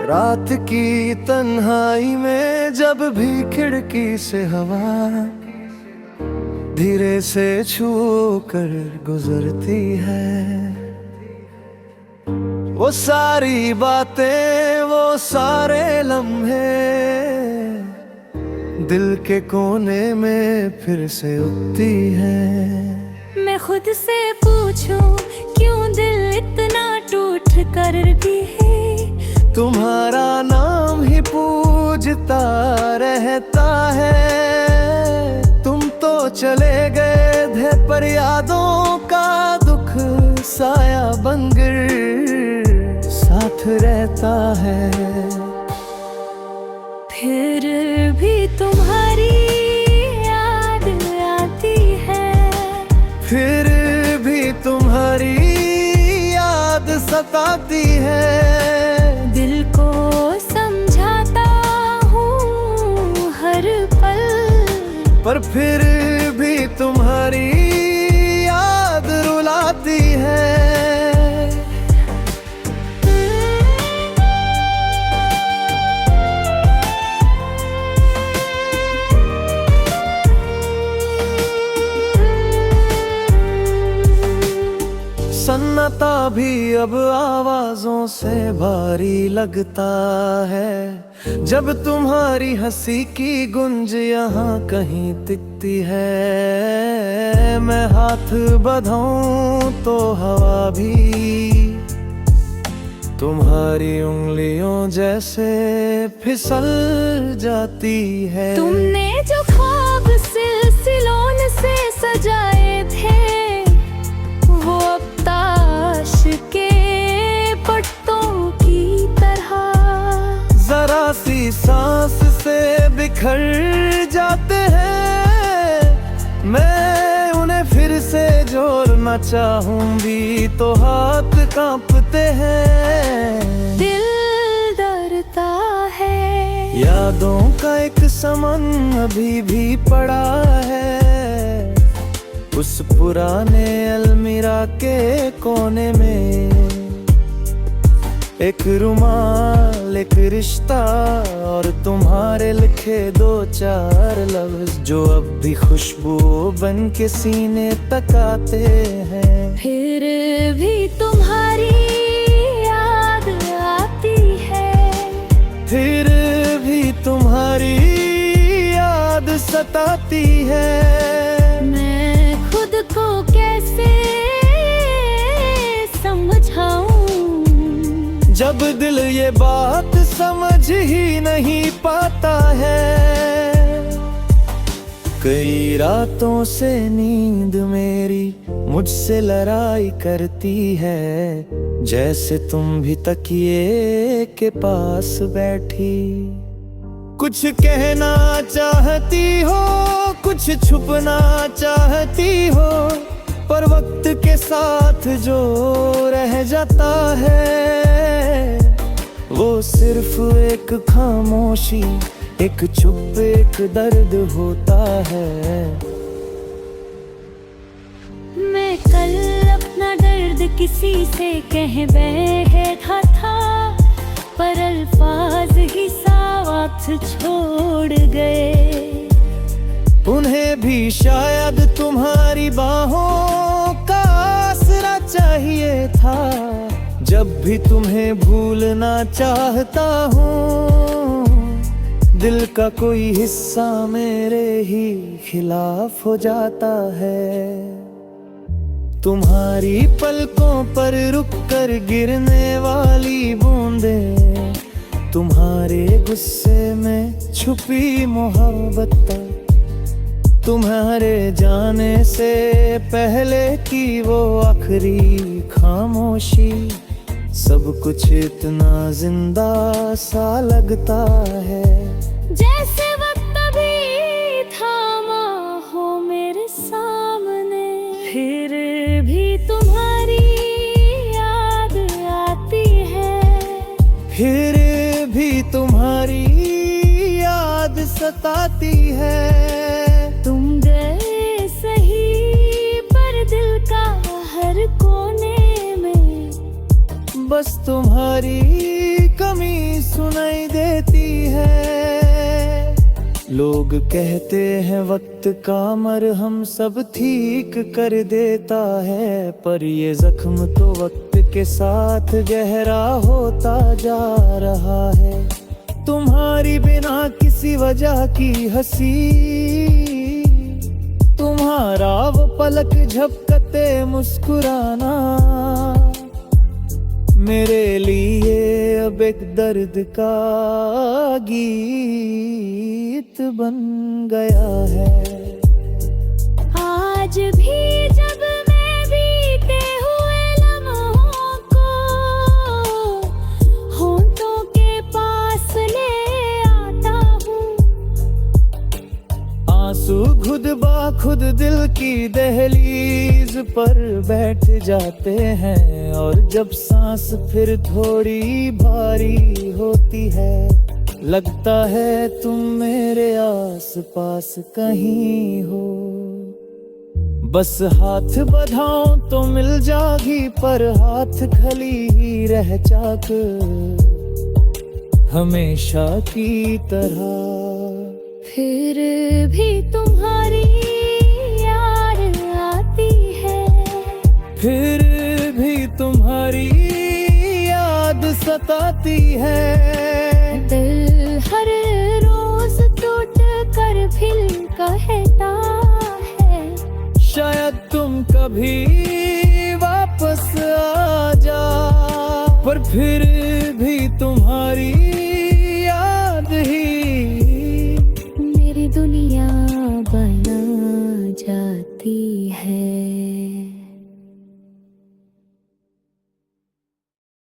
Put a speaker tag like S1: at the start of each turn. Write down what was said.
S1: रात की तन्हाई में जब भी खिड़की से हवा धीरे से छू कर गुजरती है, वो सारी बातें, वो सारे लम्हे दिल के कोने में फिर से उठती है।
S2: मैं खुद से पूछूं क्यों दिल इतना टूट कर भी है,
S1: तुम्हारा नाम ही पूजता रहता है। तुम तो चले गए थे पर यादों का दुख साया बनकर साथ रहता है।
S2: फिर भी तुम्हारी याद आती है,
S1: फिर भी तुम्हारी याद सताती है।
S2: दिल को समझाता हूँ हर पल,
S1: पर फिर भी तुम्हारी याद रुलाती है। सन्नाटा भी अब आवाजों से भारी लगता है, जब तुम्हारी हंसी की गूंज यहाँ कहीं दिखती है। मैं हाथ बढ़ाऊं तो हवा भी तुम्हारी उंगलियों जैसे फिसल जाती है।
S2: तुमने जो ख्वाब सिलसिलों से सजाए थे, वो अब ताश के पत्तों की तरह
S1: जरा सी सांस से बिखर जाते हैं। मैं उन्हें फिर से जोड़ना चाहूं भी तो हाथ कांपते हैं।
S2: दिल डरता है,
S1: यादों का एक समन अभी भी पड़ा है उस पुराने अलमीरा के कोने में। एक रुमाल, एक रिश्ता और तुम्हारे लिखे दो चार लफ्ज जो अब भी खुशबू बन के सीने तक आते हैं।
S2: फिर भी तुम्हारी याद आती है,
S1: फिर भी तुम्हारी याद सताती है।
S2: मैं खुद को कैसे समझाऊं,
S1: जब दिल ये बात समझ ही नहीं पाता है। कई रातों से नींद मेरी मुझसे लड़ाई करती है, जैसे तुम भी तकिए के पास बैठी कुछ कहना चाहती हो, कुछ छुपना चाहती हो, पर वक्त के साथ जो रह जाता है वो सिर्फ एक खामोशी, एक चुप, एक दर्द होता है।
S2: मैं कल अपना दर्द किसी से कह बैठा था, पर अल्फाज ही साथ छोड़ गए।
S1: उन्हें भी शायद तुम्हारी बाहों का आसरा चाहिए था। जब भी तुम्हें भूलना चाहता हूँ, दिल का कोई हिस्सा मेरे ही खिलाफ हो जाता है। तुम्हारी पलकों पर रुककर गिरने वाली बूंदें, तुम्हारे गुस्से में छुपी मोहब्बत, तुम्हारे जाने से पहले की वो आखिरी खामोशी, सब कुछ इतना जिंदा सा लगता है।
S2: जैसे वक्त अभी थामा हो मेरे सामने, फिर भी तुम्हारी याद आती है।
S1: फिर भी तुम्हारी याद सताती है।
S2: तुम गए सही पर दिल का हर कोने में
S1: बस तुम्हारी कमी सुनाई देती है। लोग कहते हैं वक्त का मरहम सब ठीक कर देता है, पर ये जख्म तो वक्त के साथ गहरा होता जा रहा है। तुम्हारी बिना किसी वजह की हंसी, तुम्हारा वो पलक झपकते मुस्कुराना, मेरे लिए अब एक दर्द का गीत बन गया है।
S2: आज भी जब मैं बीते हुए लम्हों को होंठों के पास ले आता हूँ,
S1: आंसू खुद बा खुद दिल की दहलीज पर बैठ जाते हैं, और जब सांस फिर थोड़ी भारी होती है, लगता है तुम मेरे आस पास कहीं हो। बस हाथ बढ़ाऊं तो मिल जागी, पर हाथ खली ही रह चाक हमेशा की तरह।
S2: फिर भी तुम्हारी याद आती है,
S1: फिर भी तुम्हारी याद सताती है।
S2: दिल हर रोज टूट कर फिर कहता है,
S1: शायद तुम कभी वापस आ जा, पर फिर भी तुम्हारी याद ही
S2: मेरी दुनिया बना जाती है।